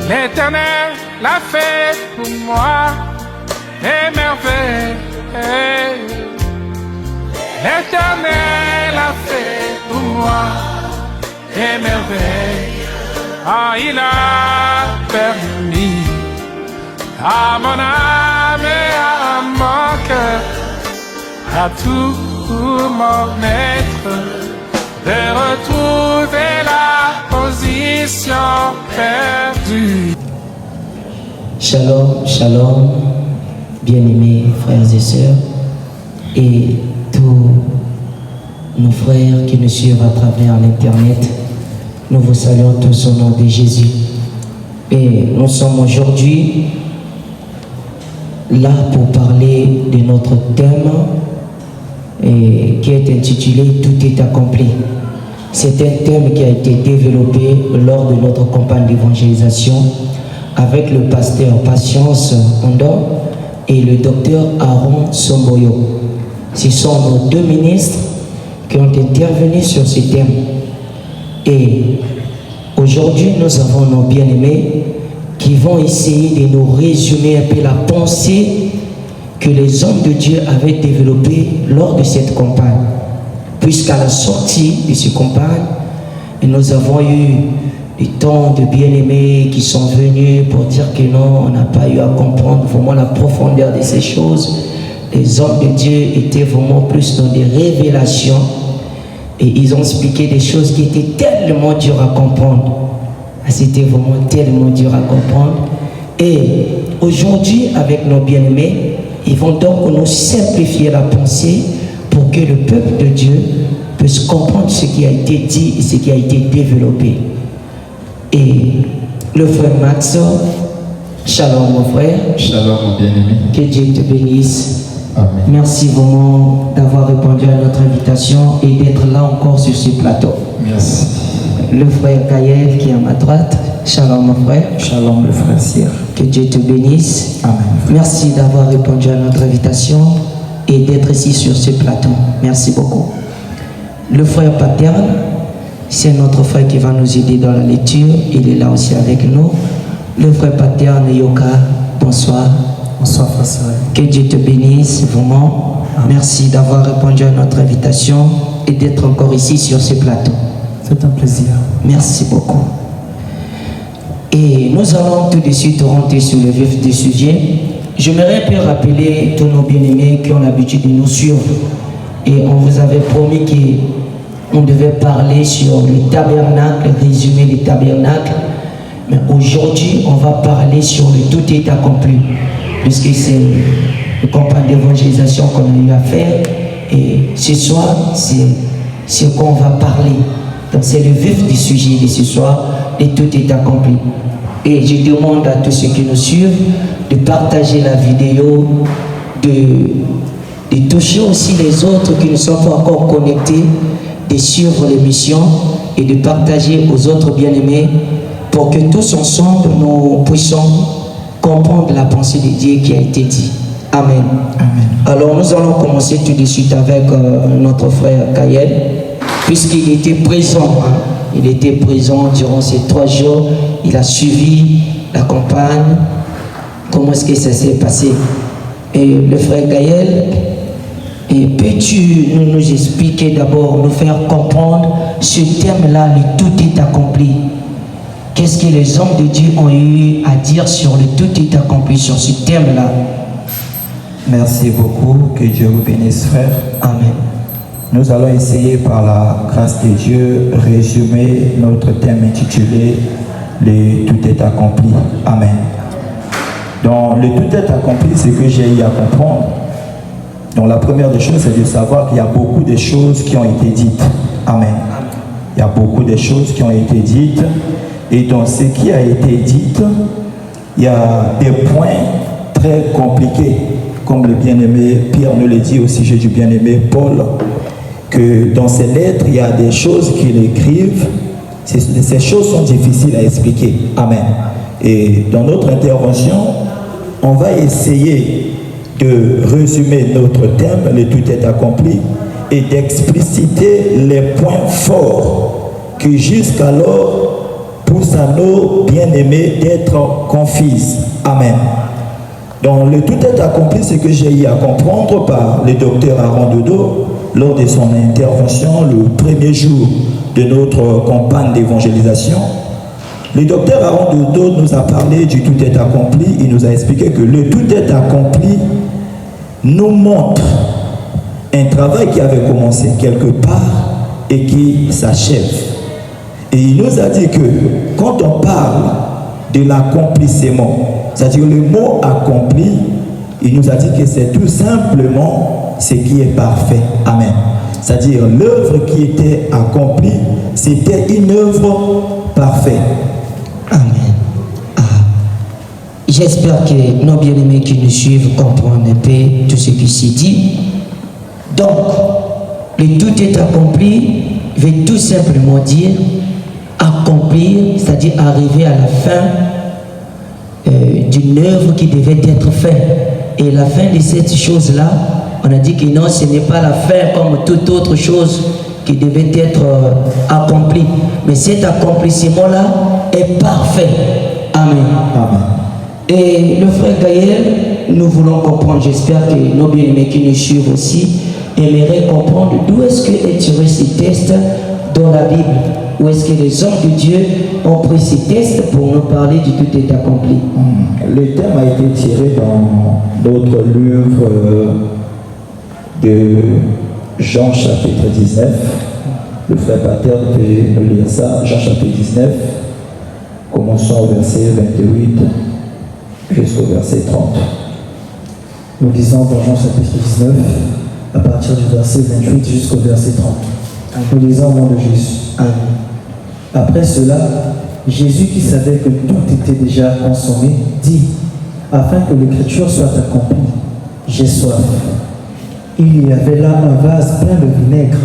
L'Éternel l'a fait pour moi, des merveilles. L'Éternel l'a fait pour moi, des merveilles. Ah, il a permis à mon âme et à mon cœur, à tout mon être, de retrouver la position perdue. Shalom, shalom, bien-aimés frères et sœurs, et tous nos frères qui nous suivent à travers l'internet, nous vous saluons tous au nom de Jésus. Et nous sommes aujourd'hui là pour parler de notre thème qui est intitulé « Tout est accompli ». C'est un thème qui a été développé lors de notre campagne d'évangélisation avec le pasteur Patience Ondor et le docteur Aaron Somboyo. Ce sont nos deux ministres qui ont intervenu sur ce thème. Et aujourd'hui, nous avons nos bien-aimés qui vont essayer de nous résumer un peu la pensée que les hommes de Dieu avaient développée lors de cette campagne. Puisqu'à la sortie de cette campagne, nous avons eu des temps de bien-aimés qui sont venus pour dire que non, on n'a pas eu à comprendre vraiment la profondeur de ces choses. Les hommes de Dieu étaient vraiment plus dans des révélations et ils ont expliqué des choses qui étaient tellement dures à comprendre. C'était vraiment tellement dur à comprendre. Et aujourd'hui, avec nos bien-aimés, ils vont donc nous simplifier la pensée pour que le peuple de Dieu puisse comprendre ce qui a été dit et ce qui a été développé. Et le frère Max, shalom mon frère. Shalom mon bien-aimé. Que Dieu te bénisse. Amen. Merci vraiment d'avoir répondu à notre invitation et d'être là encore sur ce plateau. Merci. Le frère Gaël qui est à ma droite. Shalom mon frère. Shalom le frère Sir. Que Dieu te bénisse. Amen. Merci d'avoir répondu à notre invitation et d'être ici sur ce plateau. Merci beaucoup. Le frère Paterne, c'est notre frère qui va nous aider dans la lecture. Il est là aussi avec nous. Le frère Paterne Yoka, bonsoir. Bonsoir frère Sir. Que Dieu te bénisse vraiment. Amen. Merci d'avoir répondu à notre invitation et d'être encore ici sur ce plateau. C'est un plaisir. Merci beaucoup. Et nous allons tout de suite rentrer sur le vif du sujet. J'aimerais bien rappeler tous nos bien-aimés qui ont l'habitude de nous suivre. Et on vous avait promis qu'on devait parler sur le tabernacle, résumer le tabernacle. Mais aujourd'hui, on va parler sur le tout est accompli. Puisque c'est une campagne d'évangélisation qu'on a eu à faire. Et ce soir, c'est ce qu'on va parler. Donc c'est le vif du sujet de ce soir, et tout est accompli. Et je demande à tous ceux qui nous suivent de partager la vidéo, de toucher aussi les autres qui ne sont pas encore connectés, de suivre l'émission et de partager aux autres bien-aimés pour que tous ensemble nous puissions comprendre la pensée de Dieu qui a été dit. Amen. Amen. Alors nous allons commencer tout de suite avec notre frère Gaël. Puisqu'il était présent, il était présent durant ces 3 jours, il a suivi la campagne, comment est-ce que ça s'est passé. Et le frère Gaël, peux-tu nous expliquer d'abord, nous faire comprendre ce thème-là, le tout est accompli. Qu'est-ce que les hommes de Dieu ont eu à dire sur le tout est accompli, sur ce thème-là? Merci beaucoup, que Dieu vous bénisse frère. Amen. Nous allons essayer par la grâce de Dieu résumer notre thème intitulé « Le tout est accompli ». Amen. Donc le tout est accompli, c'est que j'ai eu à comprendre. Donc la première des choses, c'est de savoir qu'il y a beaucoup de choses qui ont été dites. Amen. Il y a beaucoup de choses qui ont été dites. Et dans ce qui a été dit, il y a des points très compliqués. Comme le bien-aimé Pierre nous le dit au sujet du bien-aimé Paul, que dans ces lettres, il y a des choses qu'il écrivent. Ces choses sont difficiles à expliquer. Amen. Et dans notre intervention, on va essayer de résumer notre thème, le tout est accompli, et d'expliciter les points forts que jusqu'alors pousse à nos bien-aimés d'être confises. Amen. Donc le tout est accompli, ce que j'ai eu à comprendre par le docteur Aaron Dodo lors de son intervention le premier jour de notre campagne d'évangélisation. Le docteur Aaron Dodo nous a parlé du tout est accompli. Il nous a expliqué que le tout est accompli nous montre un travail qui avait commencé quelque part et qui s'achève. Et il nous a dit que quand on parle de l'accomplissement, c'est-à-dire le mot accompli, il nous a dit que c'est tout simplement ce qui est parfait. Amen. C'est-à-dire l'œuvre qui était accomplie, c'était une œuvre parfaite. Amen. Ah. J'espère que nos bien-aimés qui nous suivent comprennent un peu tout ce qui s'est dit. Donc, le tout est accompli veut tout simplement dire accomplir, c'est-à-dire arriver à la fin d'une œuvre qui devait être faite. Et la fin de cette chose-là, on a dit que non, ce n'est pas la fin comme toute autre chose qui devait être accomplie. Mais cet accomplissement-là est parfait. Amen. Amen. Et le frère Gaël, nous voulons comprendre, j'espère que nos bien-aimés qui nous suivent aussi aimeraient comprendre d'où est-ce que est tiré ces textes dans la Bible. Où est-ce que les hommes de Dieu ont pris ces textes pour nous parler du tout est accompli. Le thème a été tiré dans notre livre de Jean chapitre 19. Le frère Pater peut nous lire ça, Jean chapitre 19, commençons au verset 28 jusqu'au verset 30. Nous lisons dans Jean chapitre 19, à partir du verset 28 jusqu'au verset 30. Nous lisons au nom de Jésus. Amen. Après cela, Jésus, qui savait que tout était déjà consommé, dit, afin que l'écriture soit accomplie, j'ai soif. Il y avait là un vase plein de vinaigre.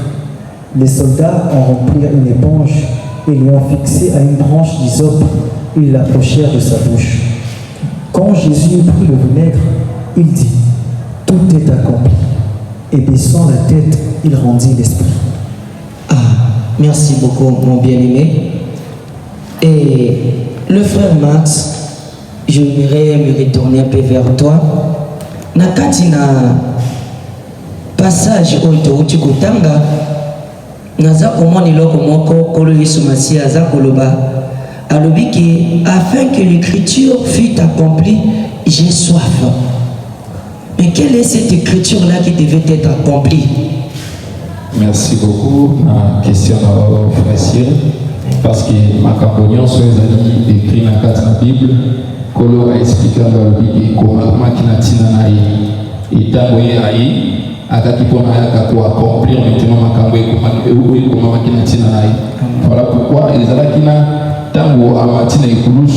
Les soldats en remplirent une éponge et l'ayant fixé à une branche d'hysope, ils l'approchèrent de sa bouche. Quand Jésus eut pris le vinaigre, il dit, tout est accompli. Et baissant la tête, il rendit l'esprit. Ah, merci beaucoup, mon bien-aimé. Et le frère Max, je voudrais me retourner un peu vers toi. Nakatina passage au Kotanga, naza komoni loko moko kolo Yesu Masi aza koloba alobiki afin que l'écriture fût accomplie, j'ai soif. Mais quelle est cette écriture-là qui devait être accomplie? Merci beaucoup. Ma question à frère Cyril, parce que ma campagne sur les amis écrit dans la Bible, Kolo a expliqué dans le Bible comment Kinatina naï et Taboye aïe, Akakipona Akako accomplir maintenant ma campagne comment Kinatina naï. Voilà pourquoi ils allaient Kina Tango à Matina et Koulous,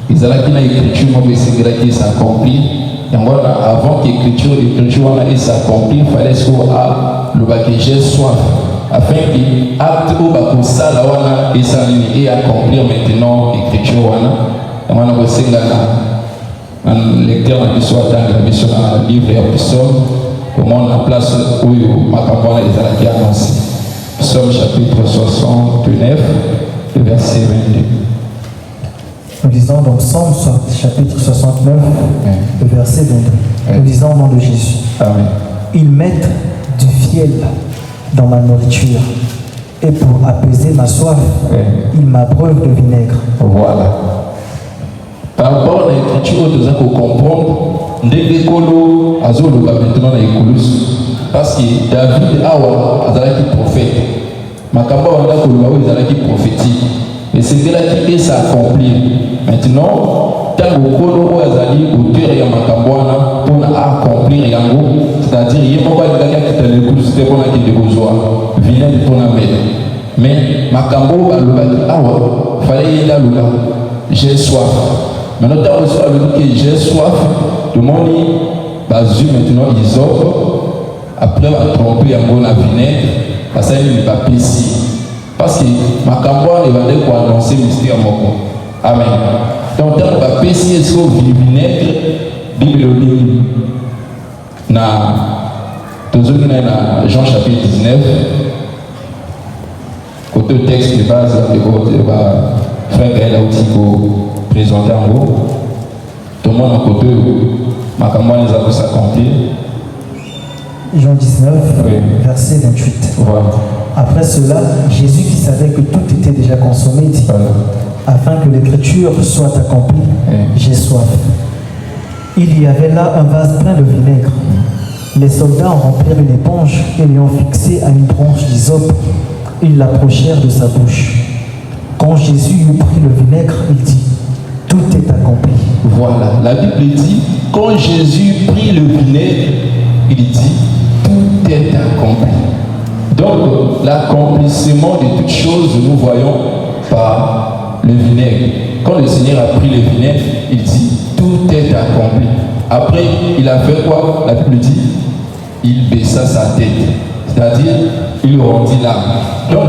ils allaient Kina écriture, moi, c'est qui s'accomplit. Et voilà, avant que l'écriture s'accomplisse, il fallait que le bagage soit afin que l'acte au bakosa la wana et accomplir maintenant l'écriture wana. Et voilà, c'est un lecteur qui soit dans la mission dans le livre et psaume, comment on a place où ma campagne est annoncée. Psaume chapitre 69, verset 22. Nous lisons dans Psaume chapitre 69, le verset 22. Nous lisons au nom de Jésus. Amen. Ils mettent du fiel dans ma nourriture et pour apaiser ma soif, ils m'abreuvent de vinaigre. Voilà. Par rapport à l'écriture, nous avons comprendre Ndekolo Azolo maintenant na Ekolus parce que David Awa azalaki prophète. Makamba wanda koloba oyo ezalaki prophétique. Mais c'est là qui s'accomplit. Maintenant, tant que Kolo Azali, auteur et Makambouana, pour accomplir Yango, c'est-à-dire, il y a un gars qui est le plus de bon qui est besoin, vient de ton amène. Mais Makambo, il fallait y aller là, j'ai soif. Maintenant, tu as reçu avec que j'ai soif, tout le monde dit, maintenant, ils offrent, après, on va tromper Yango la vinaigre, parce qu'il n'est pas ici. Parce que Makamboa ne va pas annoncer le mystère Moko. Amen. Donc, on va pécer ce vinaigre, Bible na Jean chapitre 19, côté texte de base, frère Gaël a aussi présenté en haut. Tout le monde a côté, ma campagne les a pu s'accomplir. Jean 19, Oui. verset 28. Voilà. Après cela, Jésus qui savait que tout était déjà consommé dit, Voilà. afin que l'écriture soit accomplie, Oui. j'ai soif. Il y avait là un vase plein de vinaigre. Les soldats en remplirent une éponge et l'ayant fixée à une branche d'hysope, ils l'approchèrent de sa bouche. Quand Jésus eut pris le vinaigre, il dit, tout est accompli. Voilà, la Bible dit, quand Jésus prit le vinaigre, il dit, tout est accompli. Donc, l'accomplissement de toutes choses, nous voyons par le vinaigre. Quand le Seigneur a pris le vinaigre, il dit, tout est accompli. Après, il a fait quoi? La Bible dit, il baissa sa tête. C'est-à-dire, il rendit l'âme. Donc,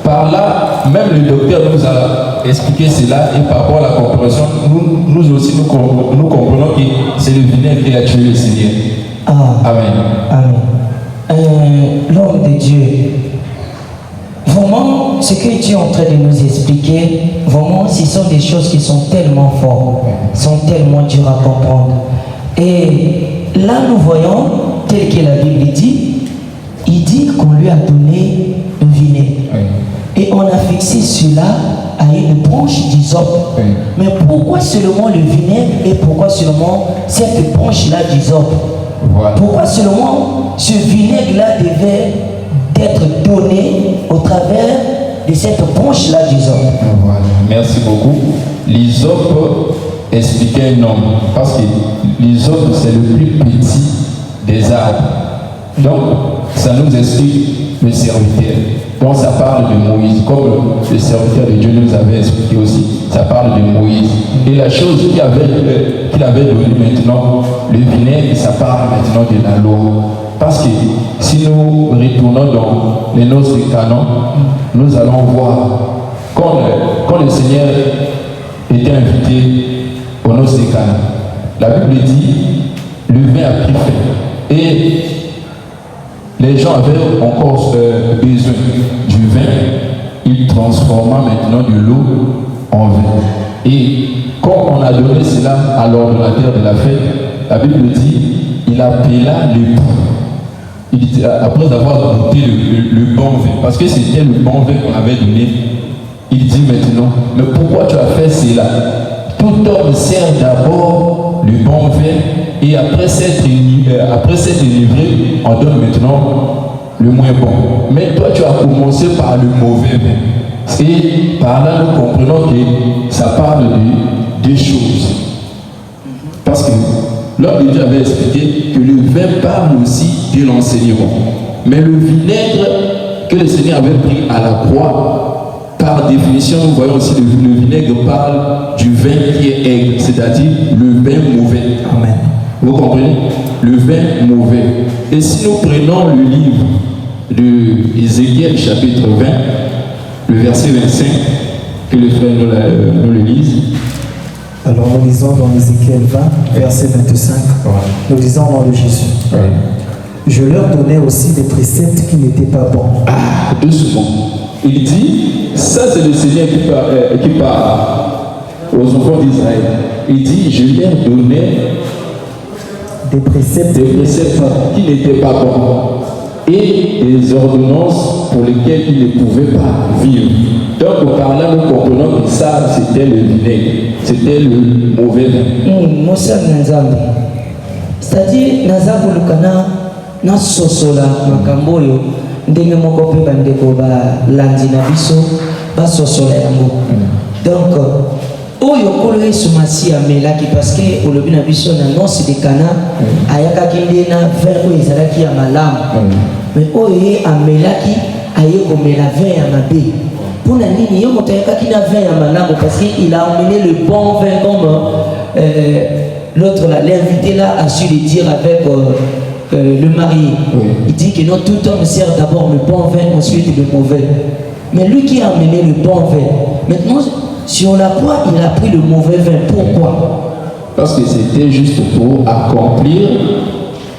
par là, même le docteur nous a expliqué cela et par rapport à la compréhension, nous aussi, nous comprenons que c'est le vinaigre qui a tué le Seigneur. Ah. Amen. Amen. L'homme de Dieu, vraiment, ce que Dieu est en train de nous expliquer, vraiment, ce sont des choses qui sont tellement fortes, sont tellement dures à comprendre. Et là, nous voyons, tel que la Bible dit, il dit qu'on lui a donné le vinaigre. Oui. Et on a fixé cela à une branche d'hysope. Oui. Mais pourquoi seulement le vinaigre et pourquoi seulement cette branche-là d'hysope? Voilà. Pourquoi seulement ce vinaigre-là devait être donné au travers de cette branche-là d'hysope? Voilà. Merci beaucoup. L'hysope expliquait un homme. Parce que l'hysope, c'est le plus petit des arbres. Donc, ça nous explique le serviteur. Donc, ça parle de Moïse. Comme le serviteur de Dieu nous avait expliqué aussi, ça parle de Moïse. Et la chose qu'il avait donnée maintenant, le vinaigre, ça parle maintenant de la loi. Parce que si nous retournons dans les noces de Canaan, nous allons voir quand le Seigneur était invité aux noces de Canaan, la Bible dit le vin a pris fin. Et les gens avaient encore besoin du vin. Il transforma maintenant de l'eau en vin. Et quand on a donné cela à l'ordonnateur de la fête, la Bible dit, il appela l'époux. Après avoir goûté le bon vin, parce que c'était le bon vin qu'on avait donné, il dit maintenant, mais pourquoi tu as fait cela? Tout homme sert d'abord le bon vin et après s'être délivré, on donne maintenant le moins bon. Mais toi, tu as commencé par le mauvais vin. Et par là, nous comprenons que ça parle de deux choses. Parce que l'homme de Dieu avait expliqué que le vin parle aussi de l'enseignement. Mais le vinaigre que le Seigneur avait pris à la croix, par définition, nous voyons aussi le vinaigre parle du vin qui est aigre, c'est-à-dire le vin mauvais. Amen. Vous comprenez? Le vin mauvais. Et si nous prenons le livre de Ézéchiel chapitre 20, le verset 25, que le frère nous le lise. Alors nous lisons dans Ézéchiel 20, verset 25, nous lisons au nom de Jésus. Oui. Je leur donnais aussi des préceptes qui n'étaient pas bons. Ah, doucement. Il dit, ça c'est le Seigneur qui parle aux enfants d'Israël. Il dit, je leur donnais Des préceptes qui n'étaient pas bons et des ordonnances pour lesquelles ils ne pouvaient pas vivre. Donc par là nous comprenons que ça c'était le vinaigre, c'était le mauvais vin. C'est-à-dire, naza kolukana na sosola makambo oyo ndenge moko mpe bandeko balandi na biso basosola yango. Donc oyo kolo Yesu Masi amelaki parce que olobi na biso na noce de Cana ayakaki nde na vin oyo ezalaki ya malamu, mais oyo ye amelaki aye komela vin ya mabe. Mpona nini ye moto ayakaki na vin ya malamu? Parce qu'il a emmené le bon vin comme l'autre là, l'invité là a su le dire avec le marié. Il dit que non, tout homme sert d'abord le bon vin, ensuite le mauvais. Mais lui qui a amené le bon vin, maintenant sur la croix il a pris le mauvais vin. Pourquoi? Parce que c'était juste pour accomplir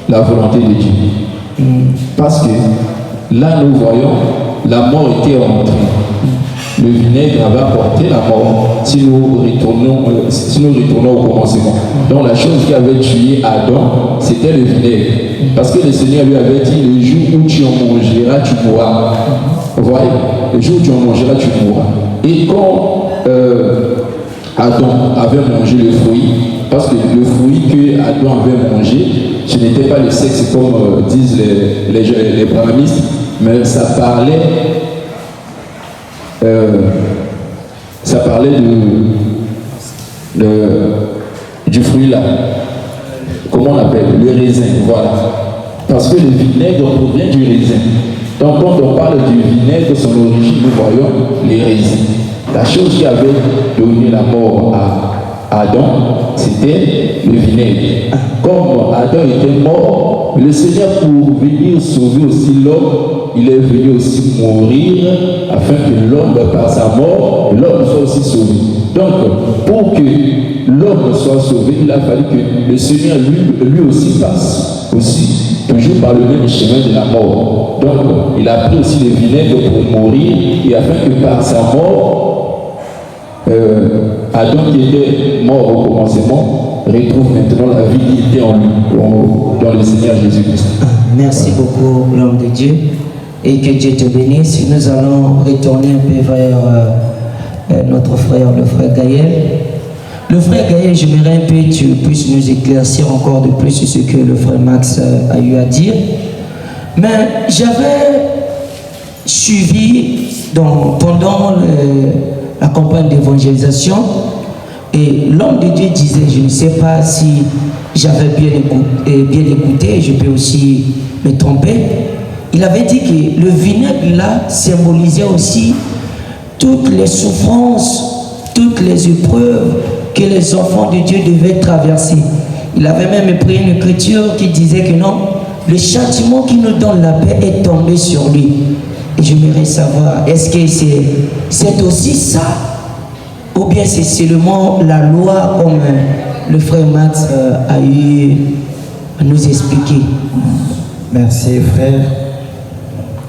la volonté de Dieu. Parce que là nous voyons la mort était rentrée. le vinaigre avait apporté la mort si nous retournons au commencement. Donc la chose qui avait tué Adam, c'était le vinaigre. Parce que le Seigneur lui avait dit, le jour où tu en mangeras, tu mourras. Vous voyez, le jour où tu en mangeras, tu mourras. Et quand Adam avait mangé le fruit, parce que le fruit que Adam avait mangé, ce n'était pas le sexe comme disent les brahmanistes, mais ça parlait du fruit là. Comment on appelle? Le raisin, voilà. Parce que le vinaigre provient du raisin. Donc quand on parle du vinaigre, son origine, nous voyons les raisins. La chose qui avait donné la mort à Adam, c'était le vinaigre. Comme Adam était mort, le Seigneur, pour venir sauver aussi l'homme, il est venu aussi mourir afin que l'homme, par sa mort, l'homme soit aussi sauvé. Donc, pour que l'homme soit sauvé, il a fallu que le Seigneur lui aussi passe aussi, toujours par le même chemin de la mort. Donc, il a pris aussi le vinaigre pour mourir, et afin que par sa mort, Adam qui était mort au commencement retrouve maintenant la vie qui était en lui, dans le Seigneur Jésus-Christ. Merci beaucoup, l'homme de Dieu, et que Dieu te bénisse. Nous allons retourner un peu vers notre frère, le frère Gaël. Le frère Gaël, j'aimerais un peu que tu puisses nous éclaircir encore de plus sur ce que le frère Max a eu à dire. Mais j'avais suivi pendant la campagne d'évangélisation, et l'homme de Dieu disait, je ne sais pas si j'avais bien écouté, je peux aussi me tromper, il avait dit que le vinaigre là symbolisait aussi toutes les souffrances, toutes les épreuves que les enfants de Dieu devaient traverser. Il avait même pris une écriture qui disait que non, le châtiment qui nous donne la paix est tombé sur lui. Et j'aimerais savoir, est-ce que c'est aussi ça, ou bien c'est seulement la loi comme le frère Max a eu à nous expliquer? Merci frère.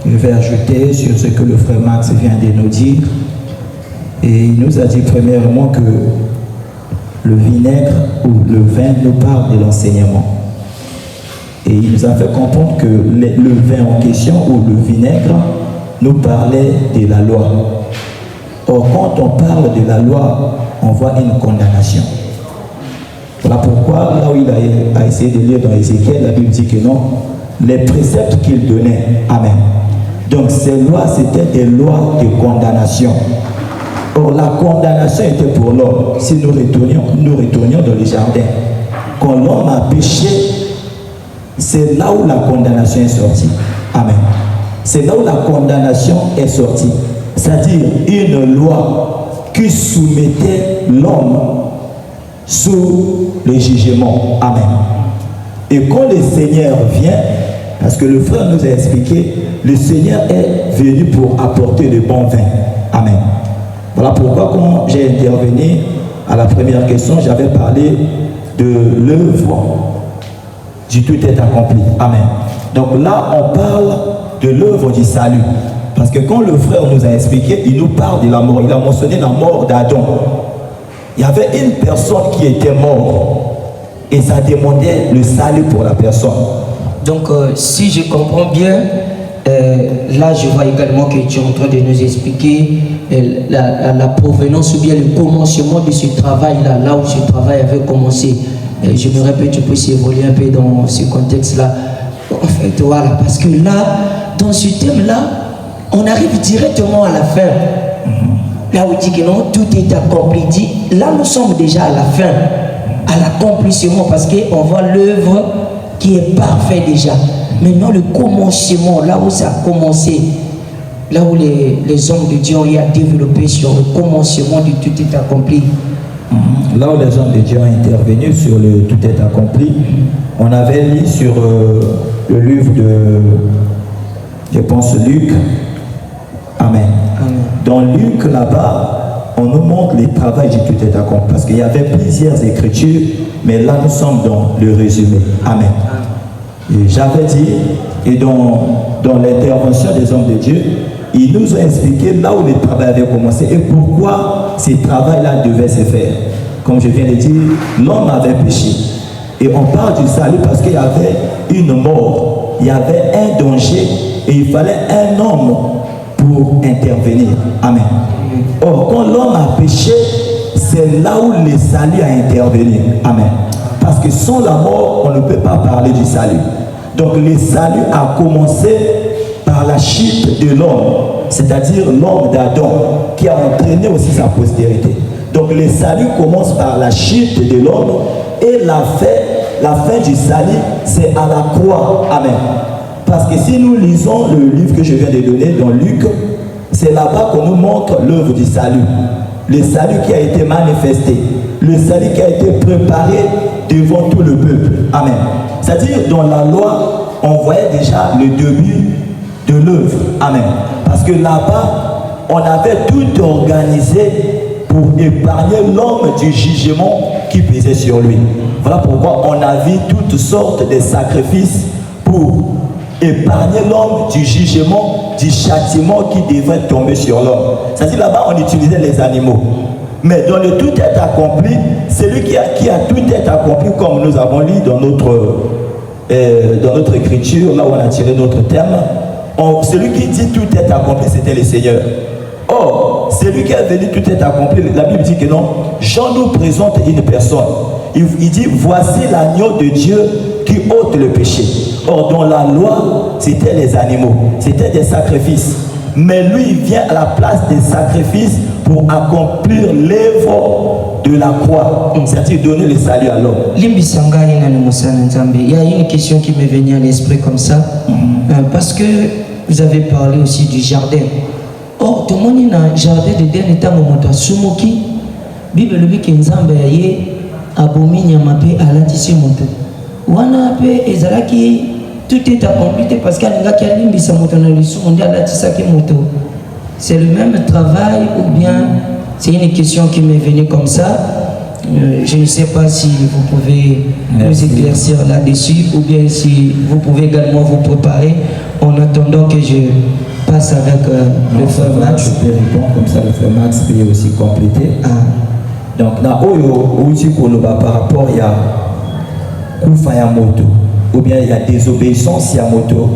Je vais ajouter sur ce que le frère Max vient de nous dire. Et il nous a dit premièrement que le vinaigre ou le vin nous parle de l'enseignement. Et il nous a fait comprendre que le vin en question ou le vinaigre nous parlait de la loi. Or, quand on parle de la loi, on voit une condamnation. Voilà pourquoi, là où il a essayé de lire dans Ézéchiel, la Bible dit que non, les préceptes qu'il donnait, amen. Donc ces lois, c'était des lois de condamnation. Or, la condamnation était pour l'homme. Si nous retournions dans le jardin, quand l'homme a péché, c'est là où la condamnation est sortie. Amen. C'est là où la condamnation est sortie. C'est-à-dire une loi qui soumettait l'homme sous le jugement. Amen. Et quand le Seigneur vient, parce que le frère nous a expliqué, le Seigneur est venu pour apporter le bon vin. Amen. Voilà pourquoi quand j'ai intervenu à la première question, j'avais parlé de l'œuvre du tout est accompli. Amen. Donc là, on parle de l'œuvre du salut. Parce que quand le frère nous a expliqué, il nous parle de la mort. Il a mentionné la mort d'Adam. Il y avait une personne qui était morte et ça demandait le salut pour la personne. Donc, si je comprends bien, là je vois également que tu es en train de nous expliquer la provenance ou bien le commencement de ce travail-là, là où ce travail avait commencé. J'aimerais que tu puisses évoluer un peu dans ce contexte-là. En fait, voilà, parce que là, dans ce thème-là, on arrive directement à la fin. Là où il dit que non, tout est accompli. Dit, là, nous sommes déjà à la fin, à l'accomplissement, parce qu'on voit l'œuvre qui est parfaite déjà. Maintenant, le commencement, là où ça a commencé, là où les hommes de Dieu ont eu à développer sur le commencement du tout est accompli. Là où les hommes de Dieu ont intervenu sur le tout est accompli, on avait lu sur le livre de, je pense, Luc. Amen. Dans Luc, là-bas, on nous montre les travaux du tout est accompli. Parce qu'il y avait plusieurs écritures, mais là, nous sommes dans le résumé. Amen. Et j'avais dit, et dans l'intervention des hommes de Dieu, ils nous ont expliqué là où le travail avait commencé et pourquoi ce travail-là devait se faire. Comme je viens de dire, l'homme avait péché. Et on parle du salut parce qu'il y avait une mort, il y avait un danger et il fallait un homme pour intervenir. Amen. Or, quand l'homme a péché, c'est là où le salut a intervenu. Amen. Parce que sans la mort, on ne peut pas parler du salut. Donc le salut a commencé par la chute de l'homme, c'est-à-dire l'homme d'Adam, qui a entraîné aussi sa postérité. Donc le salut commence par la chute de l'homme et la fin du salut, c'est à la croix. Amen. Parce que si nous lisons le livre que je viens de donner dans Luc, c'est là-bas qu'on nous montre l'œuvre du salut. Le salut qui a été manifesté, le salut qui a été préparé devant tout le peuple. Amen. C'est-à-dire, dans la loi, on voyait déjà le début de l'œuvre. Amen. Parce que là-bas, on avait tout organisé pour épargner l'homme du jugement qui pesait sur lui. Voilà pourquoi on a vu toutes sortes de sacrifices pour épargner l'homme du jugement, du châtiment qui devait tomber sur l'homme. C'est-à-dire là-bas, on utilisait les animaux. Mais dans le tout est accompli, celui qui a tout est accompli, comme nous avons lu dans notre écriture, là où on a tiré notre thème, celui qui dit tout est accompli, c'était le Seigneur. Or, celui qui a venu tout est accompli, la Bible dit que non, Jean nous présente une personne. Il dit, voici l'agneau de Dieu qui ôte le péché. Or, dans la loi, c'était les animaux, c'était des sacrifices. Mais lui, il vient à la place des sacrifices pour accomplir l'œuvre de la croix, c'est-à-dire donner le salut à l'homme. Il y a une question qui m'est venue à l'esprit comme ça, parce que vous avez parlé aussi du jardin. Or, tout le monde a un jardin de dernier temps, à Sumoki, Bible le dit que Nzambe aye abomi nyamape alatisi moto. Wana pe ezalaki tout est accompli parce qu'il y a qui limbisa moto na lisu on dit alatisa ki moto. C'est le même travail ou bien c'est une question qui m'est venue comme ça. Je ne sais pas si vous pouvez nous éclaircir là-dessus ou bien si vous pouvez également vous préparer en attendant que je passe avec le frère Max. Je peux répondre comme ça, le frère Max peut aussi compléter. Donc, dans par rapport il y a Koufa ya moto ou bien il y a désobéissance ya moto,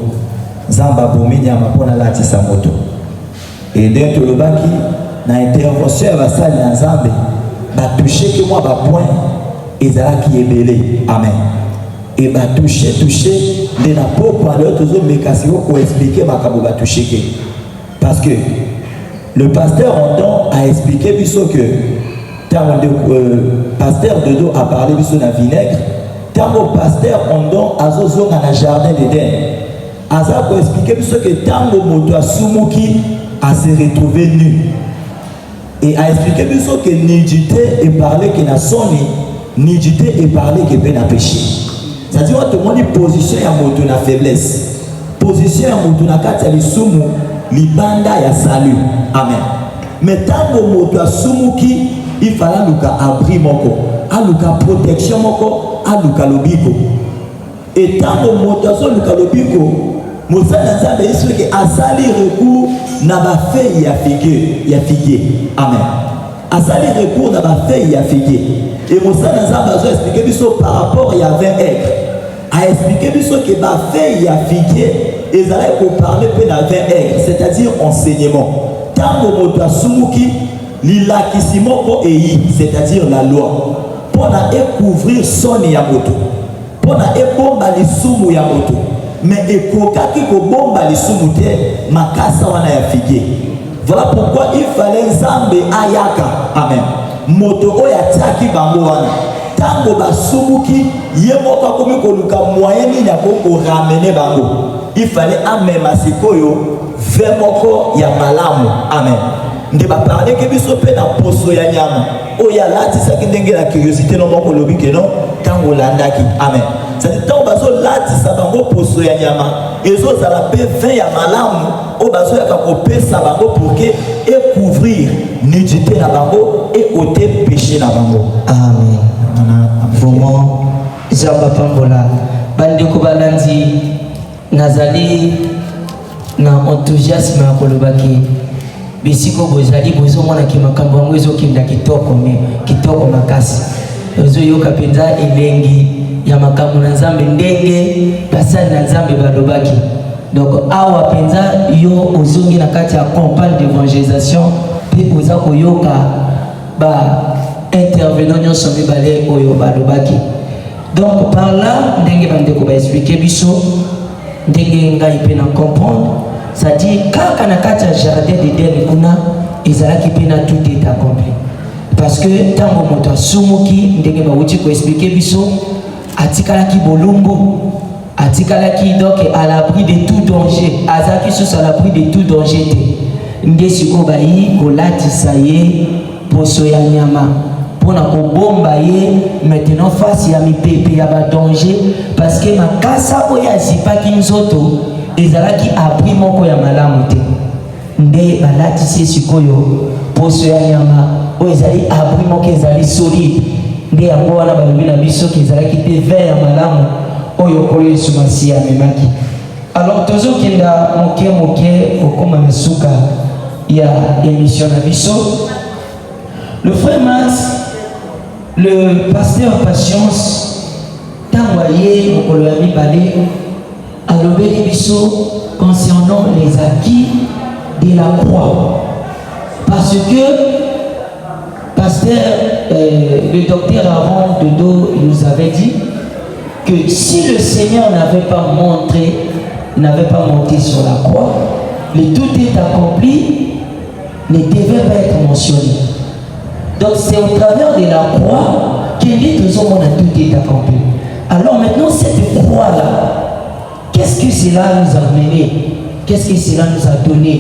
Zamba Bomi ya mapona lati sa moto. Et dès que le baki na intervention à la salle d'Anzambe, ba toucher que moi ba point ezala qui est belé. Amen. Et ba toucher de la peau pour l'autre zone mais kasi ko expliquer makabo ba toucher que parce que le pasteur Andon a expliqué biso que pasteur Dodo a parlé biso na vinaigre, tant au pasteur Andon azozo na jardin d'Éden. Aza ko expliquer biso que tant au moto asumuki à se retrouver nu. Et a expliqué que nudité est parlé que na soni, nudité est parlé que ben a péché. C'est-à-dire que tout le monde position ya moto na faiblesse. Position ya moto na kati ya lisumu, libanda ya salut. Amen. Mais tant que moto asumuki, il fallait luka abri moko, aluka protection moko, aluka lobiko. Et tant que moto asumuka lobiko, Mosala Nzambe ici que asali recours na ba feuille ya figuier. Amen. Asali recours na ba feuille ya figuier. Et Mosala Nzambe a expliqué biso par rapport il y a 20 acres. A expliqué biso que ba feuille ya figuier ezala ko parler pe na 20 acres, c'est-à-dire enseignement. Tango moto asumuki lilakisimo ko eyi, c'est-à-dire la loi. Pour na découvrir son ya moto. Pour na ebomba lisumu ya moto. Mais ekokaki ko bomba lisumu te makasa wana ya figuier. Voilà pourquoi il fallait Nzambe ayaka. Amen. Moto oya tiaki bango wana. Tango basumuki yemoko komi koluka moyen ni ya ko ramener bango. Il fallait amema sikoyo vemoko ya malamu. Amen. Nde ba parler ke biso pe na poso ya nyama. Oya lati saki ndenge la curiosité no moko lobi ke non tango landaki. Amen. C'est-à-dire tant bazo lati sa bango poso ya nyama ezo zala pe 20 ya malamu o bazo ya ko pesa bango pour que découvrir nudité na bango et ôter péché na bango. Amen. Vraiment Zamba Pambola bande ko balandi nazali na enthousiasme ya kolobaki bisiko bozali bozomona ki makambo yango ezokenda kitoko makasi ozoyoka mpenza elengi ya makambo na Nzambe ndenge basali na Nzambe balobaki. Donc awa penza yo ozongi na kati ya campagne d'évangélisation pe oza koyoka ba intervenant nyonso mibale oyo balobaki. Donc par là ndenge bandeko ba expliquer biso ndenge ngai pe na comprendre, c'est-à-dire kaka na kati ya jardin d'Éden kuna ezalaki pe na tout est accompli. Parce que tango moto asumuki ndenge ba uti ko expliquer biso atikalaki bolumbu, atikalaki donc à l'abri de tout danger, azaki sous à l'abri de tout danger te nde siko bayi kolatisa ye poso ya nyama pona kobomba ye maintenant face ya mipepe ya ba danger, parce que makasa oyo azipaki nzoto ezalaki abri moko ya malamu te nde balatisi sikoyo poso ya nyama oyo ezali abri moko ezali solide nde yango wana balobi na biso ki ezalaki te vert ya malamu oyo kolo Yesu Masiya amemaki. Alors tozokenda moke okoma na suka ya émission na biso. Le frère Max, le pasteur Patience tangoye mokolo ya mibale alobeli biso concernant les acquis de la croix, parce que pasteur le docteur Aaron Dodo nous avait dit que si le Seigneur n'avait pas monté sur la croix, le tout est accompli ne devait pas être mentionné. Donc c'est au travers de la croix qu'il dit que tout est accompli. Alors maintenant cette croix-là, qu'est-ce que cela nous a mené? Qu'est-ce que cela nous a donné?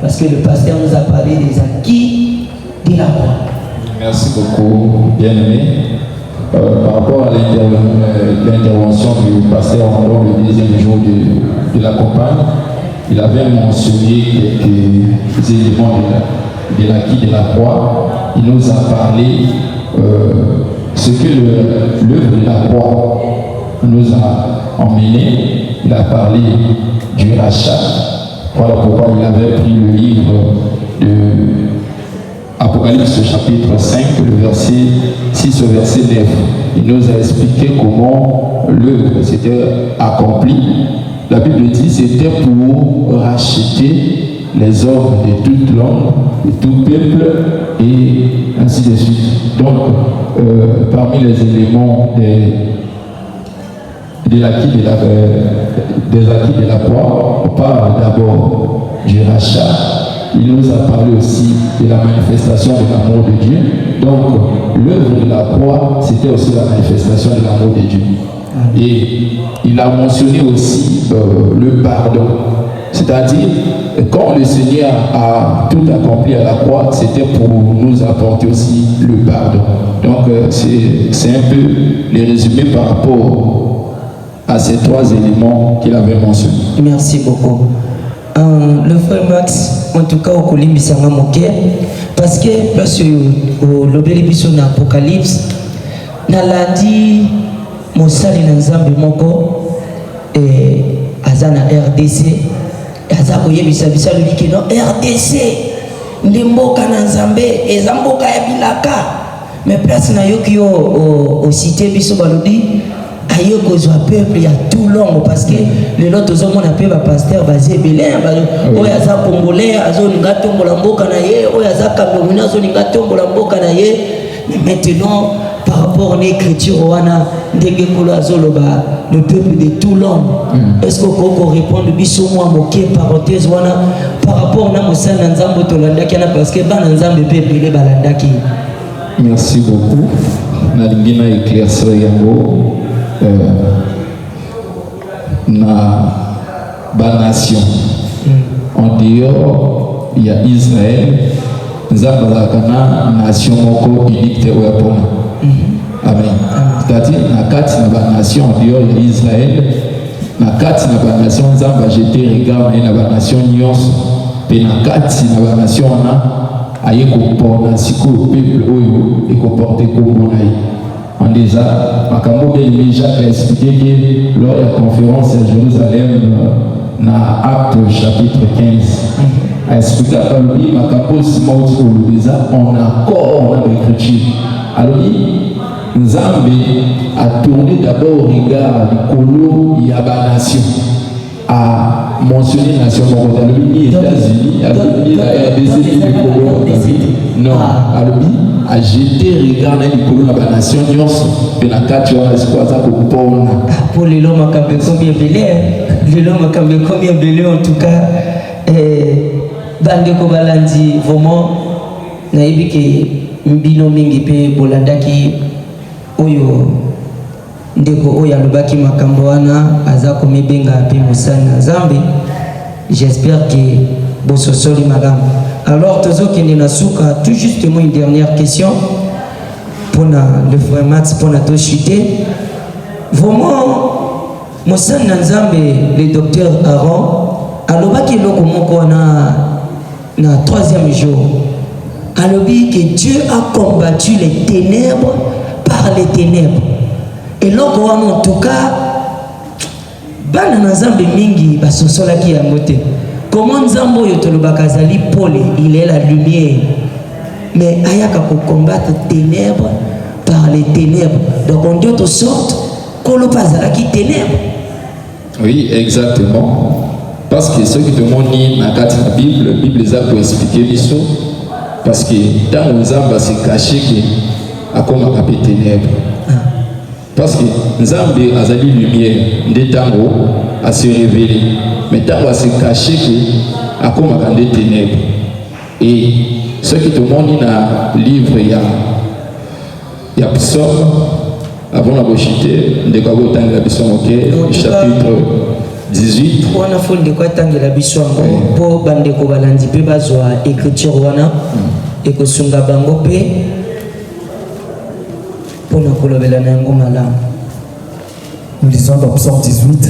Parce que le pasteur nous a parlé des acquis de la croix. Merci beaucoup, bien-aimé. Par rapport à l'intervention du pasteur Andon le deuxième jour de la campagne, il avait mentionné quelques éléments de l'acquis de la croix. Il nous a parlé ce que l'œuvre de la croix nous a emmené. Il a parlé du rachat. Voilà pourquoi il avait pris le livre de Apocalypse chapitre 5, le verset 6 au verset 9. Il nous a expliqué comment l'œuvre s'était accomplie. La Bible dit que c'était pour racheter les hommes de toute langue, de tout peuple, et ainsi de suite. Donc, parmi les éléments des acquis de la croix, on parle d'abord du rachat. Il nous a parlé aussi de la manifestation de l'amour de Dieu. Donc, l'œuvre de la croix, c'était aussi la manifestation de l'amour de Dieu. Et il a mentionné aussi le pardon. C'est-à-dire, quand le Seigneur a tout accompli à la croix, c'était pour nous apporter aussi le pardon. Donc, c'est un peu les résumés par rapport à ces trois éléments qu'il avait mentionnés. Merci beaucoup. Le frère Max, en tout cas, au Colimbis, parce que lorsque au lobeli biso na Apocalypse, na lundi, Mosali na Nzambe moko et azana RDC, azako yebisa bisa le dit que non RDC, ndemboka na Nzambe, ezamboka ya bilaka, mais place na yoki au cité biso balodi. Ayo kozwa peuple ya tout long, parce que les autres hommes on appelle pasteur basé belé oya za congolais azo ninga tombola mboka na ye oya za camerounais azo ninga tombola mboka na ye. Mais maintenant par rapport à l'écriture wana ndenge kolo azoloba le peuple de tout long, est-ce que koko répondre biso moi moké parenthèse wana par rapport na mosala nzambo tolandaki na, parce que bana nzambe peuple les balandaki. Merci beaucoup. Na lingina éclaircir yango na nation. En dehors, il y a Israël. Nous avons la nation unique. Amen. C'est-à-dire, na nation, en dehors, il y a Israël. Na nation, nous avons jeté regard na nation nyons. Et na nation, on a aye comporter siko peuple oyo et comporter comme on déjà, Makambo Jacques a expliqué que lors de la conférence à Jérusalem, dans Acte chapitre 15. Expliquer à lui, ma capose mort pour le visa, on a corps, on a l'écriture. Alors, Nzambe a tourné d'abord au regard du colo Yaba-Nation, a mentionné Nation les États-Unis, la RDC, le colo non, alors a jeté regard dans le colo Yaba-Nation, et la 4 heures, c'est quoi ça pour pour les lois, ma cambe combien belé, les lois, ma cambe combien belé en tout cas, Bande Kobalandi, vraiment, naïbi que mbino mingi pe bolandaki oyo ndeko oyo alobaki makambo wana aza komebenga pe mosana Nzambe. J'espère que bososoli madame. Alors tozokende na suka, tout justement une dernière question pour le frère Max pour na to chuter. Vraiment mosana Nzambe le docteur Aaron alobaki loko moko na troisième jour. Alobi que Dieu a combattu les ténèbres par les ténèbres. Et loko wana en tout cas bana na Nzambe mingi basosolaki yango te. Comment Nzambe oyo tolobaka azali pole, il est la lumière, mais ayaka ko combattre ténèbres par les ténèbres. Donc en d'autres sortes kolo pazalaki ténèbres. Oui, exactement. Parce que ce qui demande dans la Bible les a pour expliquer l'histoire. Parce que dans Nzambe c'est caché que à comme à ténèbres. Parce que Nzambe a zali lumière des temps à se révéler. Mais tant à se cacher que à comme à des ténèbres. Et ce qui demande dans le livre il y a Psaume avant la bochité de quoi autant la Psaume OK chapitre 18. On a fait de quoi tant la Psaume pour bande ko balandi pe bazwa écriture wana et ko sunga bango pe pour na kolobela na ngo malam. Nous lisons dans Psaume 18.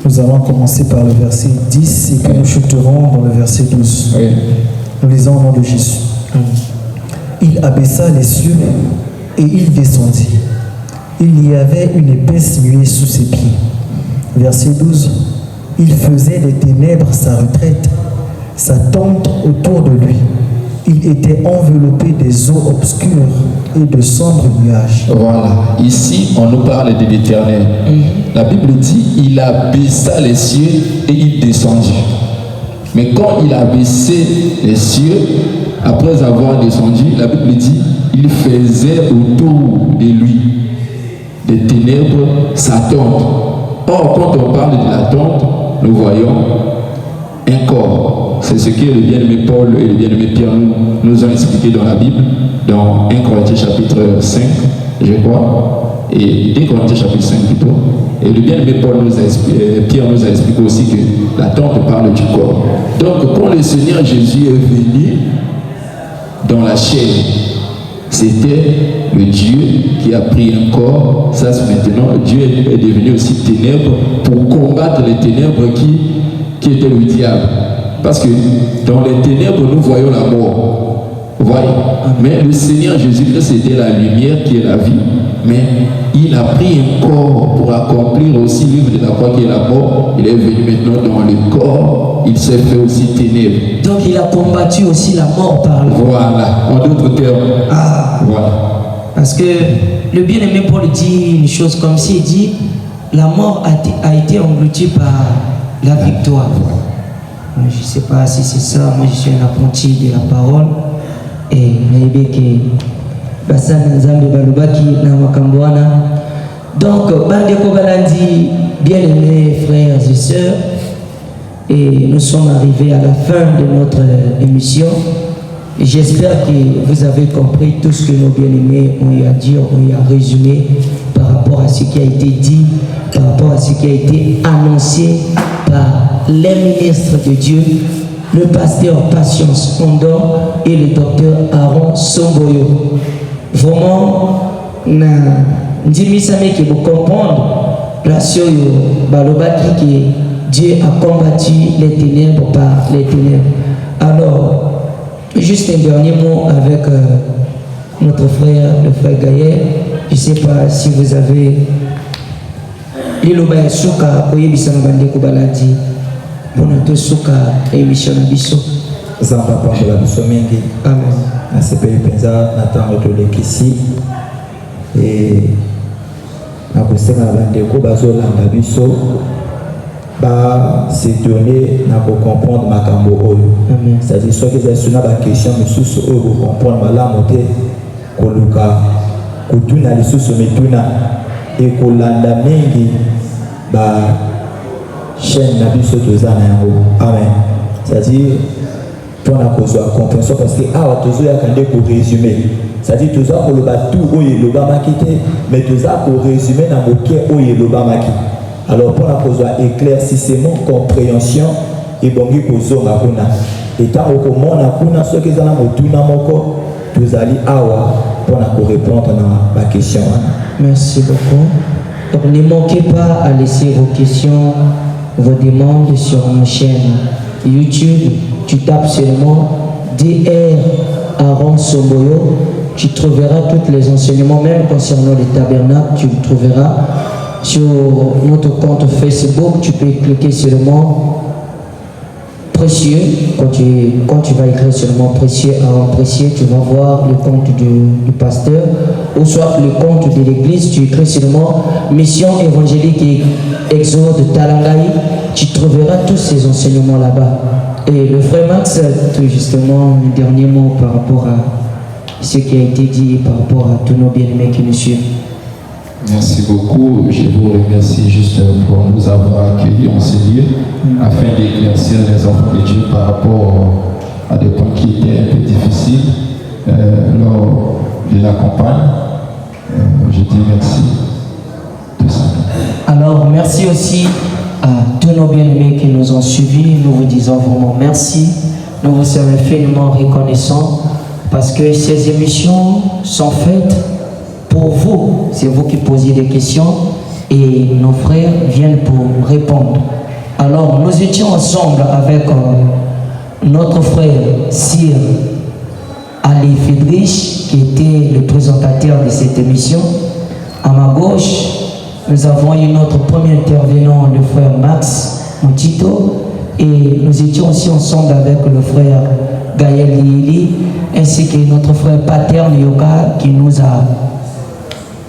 Nous allons commencer par le verset 10 et puis nous chuterons dans le verset 12. Oui. Nous lisons au nom de Jésus. Il abaissa les cieux et il descendit. Il y avait une épaisse nuée sous ses pieds. Verset 12. Il faisait des ténèbres sa retraite, sa tente autour de lui. Il était enveloppé des eaux obscures et de sombres nuages. Voilà. Ici, on nous parle de l'Éternel. La Bible dit, il a baissé les cieux et il descendit. Mais quand il a baissé les cieux, après avoir descendu, la Bible dit, il faisait autour de lui des ténèbres sa tente. Or, quand on parle de la tente, nous voyons un corps. C'est ce que le bien-aimé Paul et le bien-aimé Pierre nous ont expliqué dans la Bible, dans 1 Corinthiens chapitre 5, je crois, et 2 Corinthiens chapitre 5 plutôt. Et le bien-aimé Pierre nous a expliqué aussi que la tente parle du corps. Donc, quand le Seigneur Jésus est venu dans la chair, c'était le Dieu qui a pris un corps. Ça, c'est maintenant, Dieu est devenu aussi ténèbres pour combattre les ténèbres qui étaient le diable. Parce que dans les ténèbres, nous voyons la mort. Vous voyez? Mais le Seigneur Jésus-Christ, c'était la lumière qui est la vie. Mais il a pris un corps pour accomplir aussi l'œuvre de la croix qui est la mort. Il est venu maintenant dans le corps. Il s'est fait aussi ténèbres. Donc il a combattu aussi la mort par le corps. Voilà, en d'autres termes. Voilà. Parce que le bien-aimé Paul dit une chose comme si il dit la mort a été engloutie par la victoire. Je ne sais pas si c'est ça, moi je suis un apprenti de la parole. Et donc, Bandeko Balandi, bien-aimés frères et sœurs, et nous sommes arrivés à la fin de notre émission. J'espère que vous avez compris tout ce que nos bien-aimés ont eu à dire, ont eu à résumer par rapport à ce qui a été dit, par rapport à ce qui a été annoncé par les ministres de Dieu, le pasteur Patience Ondor et le docteur Aaron Songoyo. Vraiment, que vous comprendre la chose que Dieu a combattu les ténèbres par les ténèbres. Alors, juste un dernier mot avec notre frère, le frère Gaillard. Je ne sais pas si vous avez liloba ya suka koyebisa na bandeko baladi mpona tosuka émission na biso. Zamba pambola biso mingi. Amen. Nasepeli mpenza na ntango tolekisi nakosenga na bandeko bazolanda biso basedone na kocomprendre makambo oyo. C'est-à-dire soki ezali na baquestion mosusu oyo kocomprendre malamu te koluka kotuna lisusu mituna ekolanda mingi chaîne na biso toza na yango. Amen. C'est-à-dire pour la compréhension parce que tozoyaka nde korésumé. C'est-à-dire toza koloba tout oyo elobamaki te mais toza korésumé na moke oyo elobamaki. Alors pour la kozwa éclaircissement compréhension ebongi kozonga kuna etango komona kuna soki eza na motuna moko tozali awa pour la répondre na question. Merci beaucoup. Donc ne manquez pas à laisser vos questions, vos demandes sur ma chaîne YouTube. Tu tapes seulement DR Aaron Somboyo. Tu trouveras tous les enseignements, même concernant les tabernacles, tu le trouveras. Sur notre compte Facebook, tu peux cliquer seulement précieux. Quand tu vas écrire seulement précieux, Aaron Précieux, tu vas voir le compte du pasteur. Ou soit le compte de l'église, tu écris seulement Mission évangélique et Exode Talangaï. Tu trouveras tous ces enseignements là-bas. Et le frère Max, tout justement, un dernier mot par rapport à ce qui a été dit, par rapport à tous nos bien-aimés qui nous suivent. Merci beaucoup. Je vous remercie juste pour nous avoir accueillis en ce lieu afin d'éclaircir les enfants de Dieu par rapport à des points qui étaient un peu difficiles lors de la campagne. Je dis merci. Tout ça. Alors, merci aussi à tous nos bien-aimés qui nous ont suivis. Nous vous disons vraiment merci. Nous vous sommes infiniment reconnaissants parce que ces émissions sont faites pour vous. C'est vous qui posez des questions et nos frères viennent pour répondre. Alors, nous étions ensemble avec notre frère Sir Ali Friedrich, qui était le présentateur de cette émission. À ma gauche, nous avons eu notre premier intervenant, le frère Max Moutito, et nous étions aussi ensemble avec le frère Gaël Lili, ainsi que notre frère Paterne Yoga, qui nous a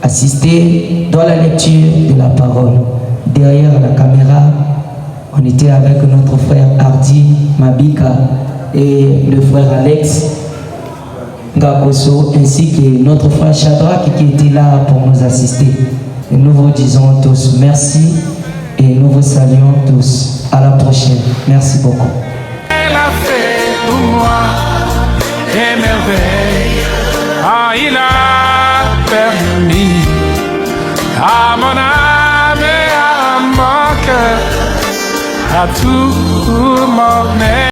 assisté dans la lecture de la parole. Derrière la caméra, on était avec notre frère Hardy Mabika et le frère Alex Ngakoso, ainsi que notre frère Shadrach qui était là pour nous assister. Et nous vous disons tous merci et nous vous saluons tous. À la prochaine. Merci beaucoup. Elle a fait pour moi des merveilles. Ah, il a permis à mon âme et à mon cœur, à tout mon être.